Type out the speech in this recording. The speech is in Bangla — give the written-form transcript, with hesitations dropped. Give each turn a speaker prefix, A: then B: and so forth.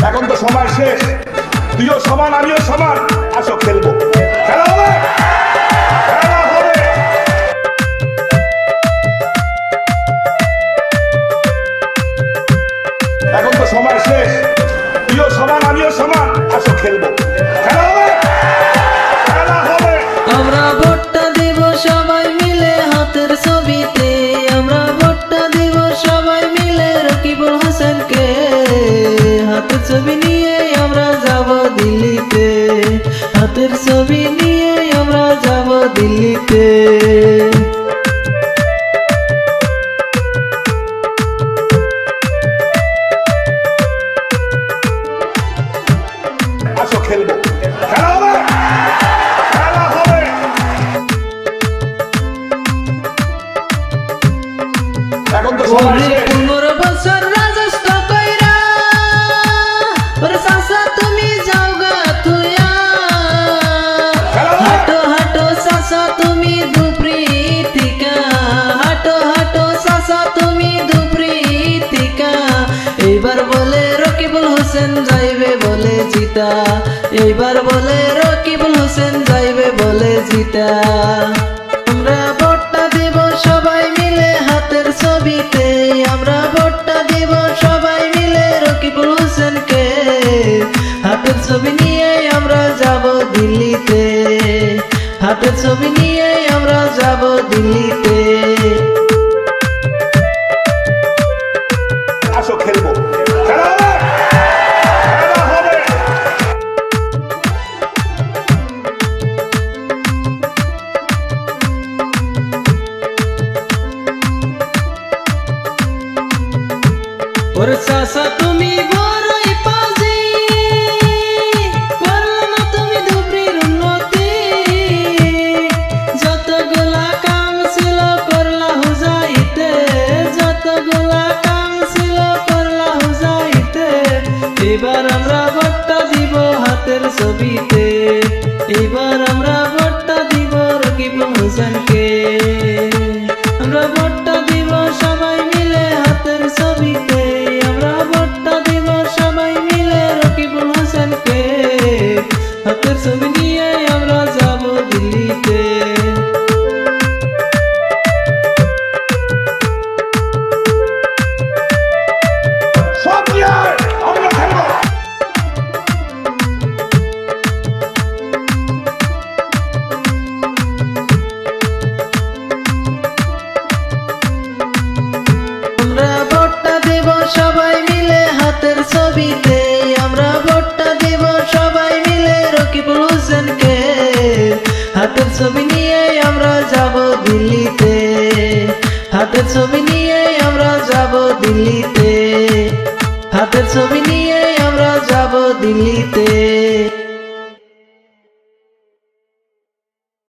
A: এখন তো সময় শেষ, তুইও সমান আমিও সমান, আসো খেলবো। খেলা হবে, খেলা হবে। এখন তো সময় শেষ, তুইও সমান আমিও সমান, আসো খেলবো। খেলা হবে, খেলা হবে।
B: আমরা ভোটটা দেব সবাই মিলে হাতের ছবিতে, আমরা ভোটটা দেব সবাই মিলে রকিবুল হোসেনকে। হাতের ছবি নিয়ে আমরা যাব দিল্লিতে, হাতের ছবি নিয়ে আমরা যাব দিল্লিতে।
A: আসো খেলবো, খেলা হবে, খেলা হবে। এখন তো সময় শেষ।
B: 15 বছর রাজত্ব কইরা ওরে চাচা তুমি যাও গা তুইয়া, হাঁটো হাঁটো চাচা তুমি দুপুরি থিকা, হাঁটো হাঁটো চাচা তুমি দুপুরি থিকা। এইবার বলে রকিবুল হোসেন যাইবে বলে জিতা, এইবার বলে রকিবুল হোসেন যাইবে বলে জিতা। আমরা ভোটটা দেব সবাই মিলে হাতের ছবিতে, আমরা ভোটটা দেব সবাই মিলে রকিবুল হোসেনকে। হাতের ছবি নিয়ে আমরা যাব দিল্লিতে, হাতের ছবি নিয়ে আমরা যাব দিল্লিতে।
A: আসো খেলবো, খেলা হবে, খেলা হবে।
B: ওরে চাচা তুমি বড়ই পাজি, করলা না তুমি ধুবড়ির উন্নতি। যতগুলা কাম ছিল করলা হুজাইতে, যতগুলা কাম ছিল করলা হুজাইতে। এবার আমরা ভোটটা দিব হাতের ছবিতে, এবার আমরা ভোটটা দিব রকিবুল হোসেনকে। আমরা ভোটটা দিব সবাই মিলে হাতের ছবিতে, আমরা ভোটটা দিব সবাই মিলে রকিবুল হোসেনকে। হাতের ছবি নিয়ে আমরা যাব দিল্লিতে।
A: সব নিয়ে আমরা খেলবো।
B: আমরা ভোটটা দেব সবাই মিলে হাতের ছবিতে, আমরা ভোটটা দেব সবাই মিলে রকিবুল হোসেনকে। হাতের ছবি নিয়ে আমরা যাব দিল্লিতে, হাতের ছবি নিয়ে আমরা যাব দিল্লিতে, হাতের ছবি নিয়ে আমরা যাব দিল্লিতে।